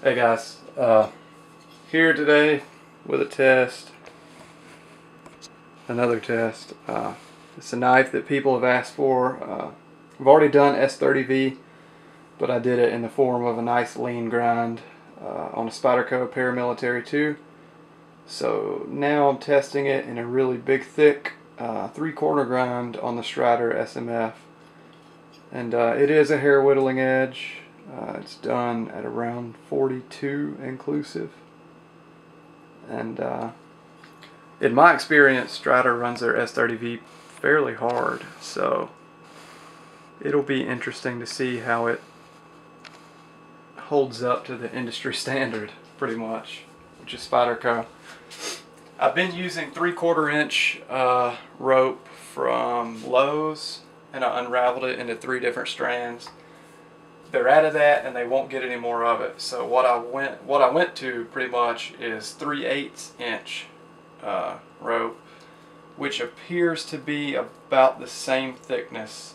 Hey guys, here today with a test, another test. It's a knife that people have asked for. I've already done S30V, but I did it in the form of a nice lean grind on a Spyderco Paramilitary 2. So now I'm testing it in a really big, thick 3/4 grind on the Strider SMF. And it is a hair whittling edge. It's done at around 42 inclusive. And in my experience, Strider runs their S30V fairly hard. So it'll be interesting to see how it holds up to the industry standard, pretty much, which is Spyderco. I've been using 3/4 inch rope from Lowe's, and I unraveled it into 3 different strands. They're out of that and they won't get any more of it. So what I went to pretty much is 3/8 inch rope, which appears to be about the same thickness.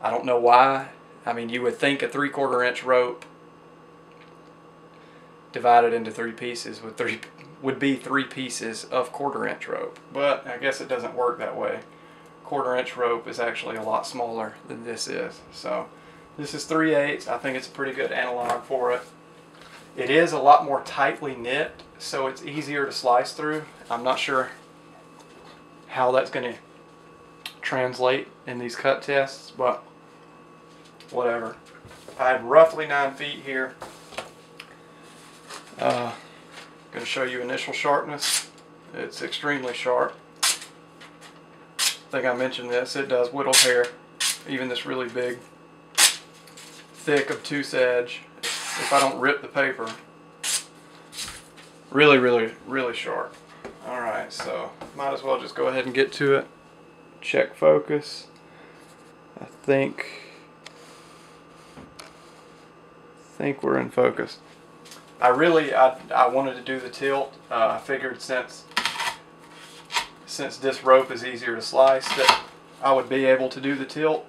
I don't know why. I mean, you would think a 3/4 inch rope divided into 3 pieces would be 3 pieces of 1/4 inch rope, but I guess it doesn't work that way. 1/4 inch rope is actually a lot smaller than this is. So this is 3/8. I think it's a pretty good analog for it. It is a lot more tightly knit, so it's easier to slice through. I'm not sure how that's going to translate in these cut tests, but whatever. I have roughly 9 feet here. Going to show you initial sharpness. It's extremely sharp. I think I mentioned this. It does whittle hair, even this really big, thick, obtuse edge. If I don't rip the paper, really sharp. Alright, so might as well just go ahead and get to it. Check focus. I think we're in focus. I wanted to do the tilt. I figured since this rope is easier to slice that I would be able to do the tilt.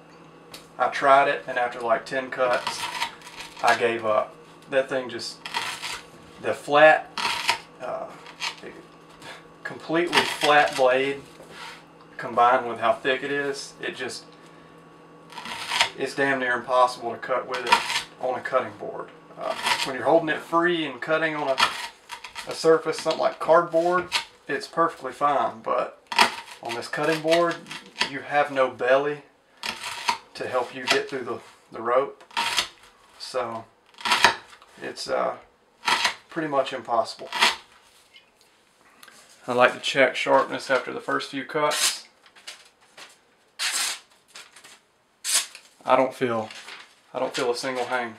I tried it, and after like 10 cuts I gave up. That thing just, the flat, completely flat blade combined with how thick it is, it's damn near impossible to cut with it on a cutting board. When you're holding it free and cutting on a surface, something like cardboard, it's perfectly fine, but on this cutting board you have no belly to help you get through the rope, so it's pretty much impossible. I like to check sharpness after the first few cuts. I don't feel a single hang.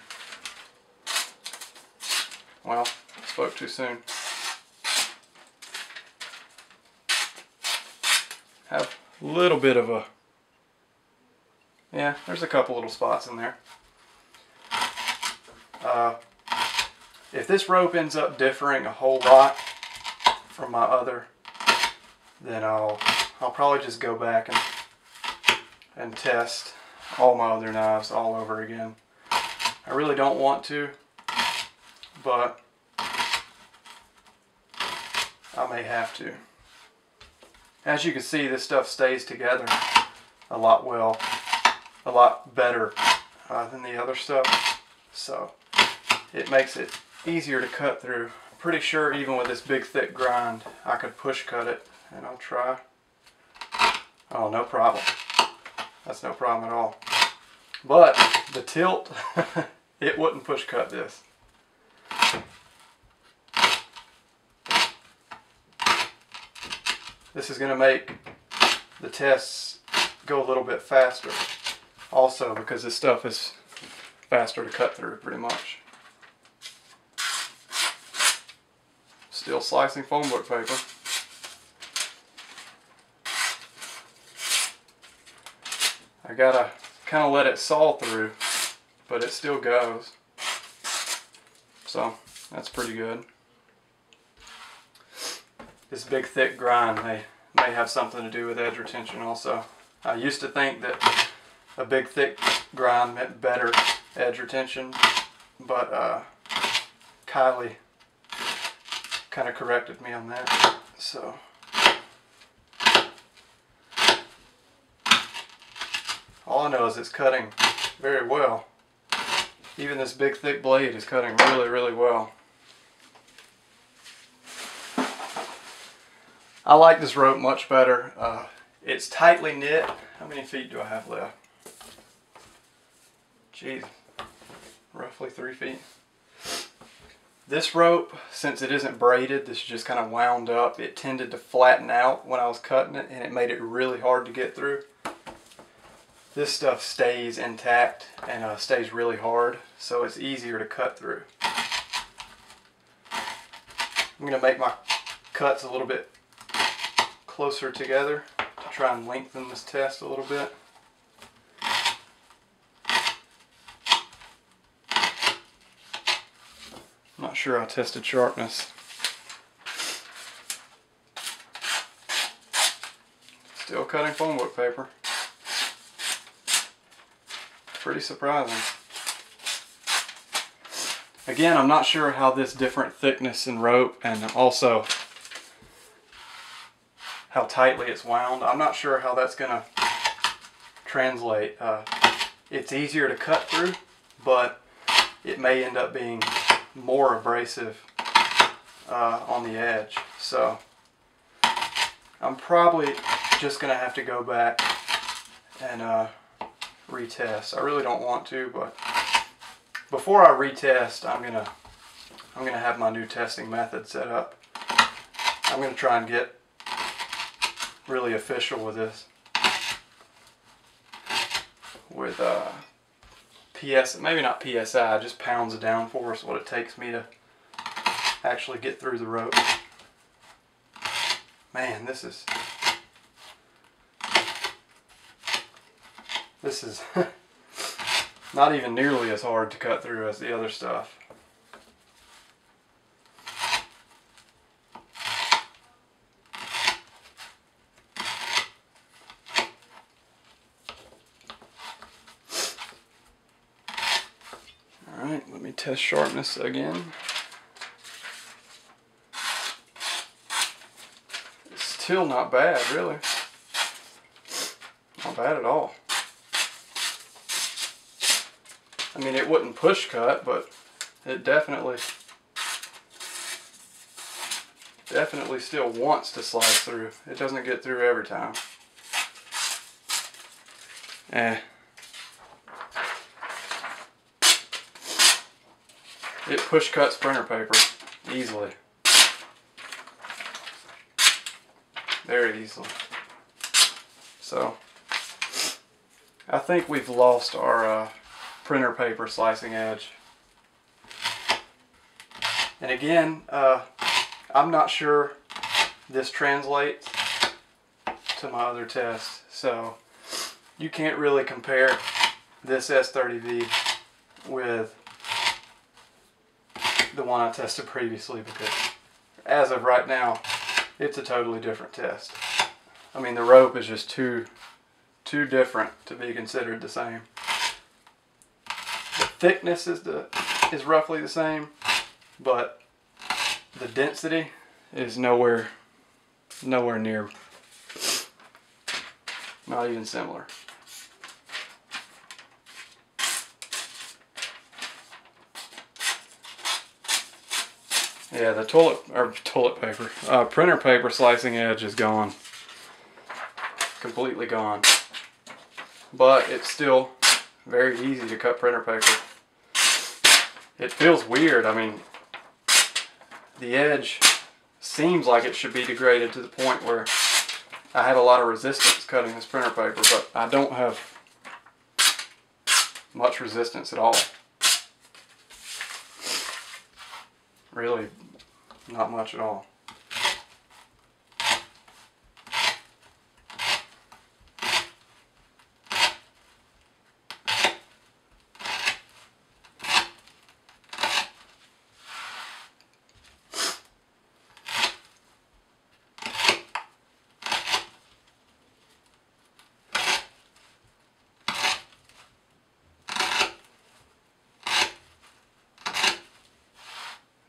Well, I spoke too soon. Have a little bit of a, yeah, there's a couple little spots in there. If this rope ends up differing a whole lot from my other, then I'll probably just go back and test all my other knives all over again. I really don't want to, but I may have to. As you can see, this stuff stays together a lot better than the other stuff, so it makes it easier to cut through. I'm pretty sure even with this big thick grind I could push cut it, and I'll try. Oh, no problem. That's no problem at all. But the tilt, it wouldn't push cut this. This is going to make the tests go a little bit faster also, because this stuff is faster to cut through pretty much. Still slicing foam book paper. I gotta kind of let it saw through, but it still goes. So that's pretty good. This big thick grind may have something to do with edge retention also. I used to think that a big thick grind meant better edge retention, but Kylie kind of corrected me on that. So all I know is it's cutting very well. Even this big thick blade is cutting really, really well. I like this rope much better. It's tightly knit. How many feet do I have left? Geez, roughly 3 feet. This rope, since it isn't braided, this is just kind of wound up, it tended to flatten out when I was cutting it, and it made it really hard to get through. This stuff stays intact and stays really hard, so it's easier to cut through. I'm going to make my cuts a little bit closer together to try and lengthen this test a little bit. I'm not sure I tested sharpness. Still cutting phone book paper. Pretty surprising. Again, I'm not sure how this different thickness in rope and also how tightly it's wound, I'm not sure how that's going to translate. It's easier to cut through, but it may end up being more abrasive on the edge. So I'm probably just going to have to go back and retest. I really don't want to, but before I retest, I'm gonna have my new testing method set up. I'm gonna try and get really official with this, with maybe not PSI, just pounds of downforce, what it takes me to actually get through the rope. Man, this is not even nearly as hard to cut through as the other stuff. Alright, let me test sharpness again. It's still not bad, really. Not bad at all. I mean, it wouldn't push cut, but it definitely still wants to slice through. It doesn't get through every time. It push cuts printer paper easily. Very easily. So, I think we've lost our printer paper slicing edge. And again, I'm not sure this translates to my other tests, so you can't really compare this S30V with the one I tested previously, because as of right now, it's a totally different test. I mean, the rope is just too different to be considered the same. The thickness is roughly the same, but the density is nowhere near, not even similar. Yeah, the printer paper slicing edge is gone. Completely gone. But it's still very easy to cut printer paper. It feels weird. I mean, the edge seems like it should be degraded to the point where I have a lot of resistance cutting this printer paper, but I don't have much resistance at all. Really, not much at all.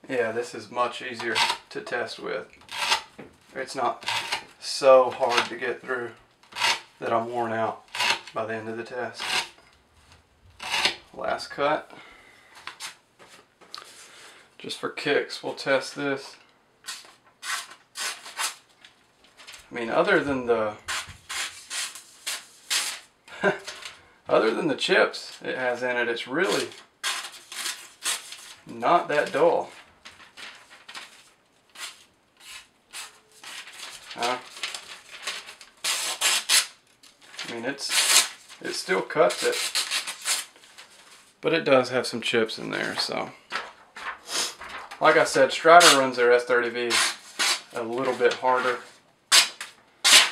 Yeah, this is much easier to test with. It's not so hard to get through that I'm worn out by the end of the test. Last cut. Just for kicks, we'll test this. I mean, other than the chips it has in it, it's really not that dull. I mean, it still cuts it, but it does have some chips in there. So, like I said, Strider runs their S30V a little bit harder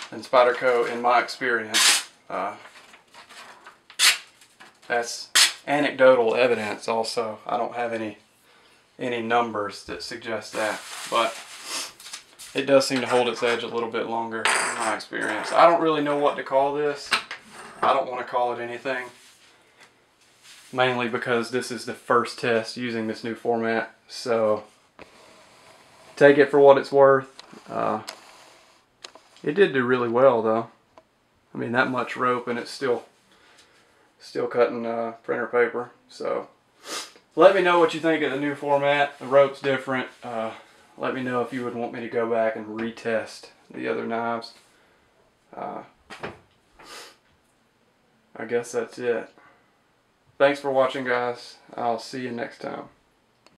than Spyderco in my experience. That's anecdotal evidence also. I don't have any numbers that suggest that, but it does seem to hold its edge a little bit longer in my experience. I don't really know what to call this. I don't want to call it anything, mainly because this is the first test using this new format. So take it for what it's worth. It did do really well though. I mean, that much rope and it's still cutting printer paper. So let me know what you think of the new format. The rope's different. Let me know if you would want me to go back and retest the other knives. I guess that's it. Thanks for watching, guys. I'll see you next time.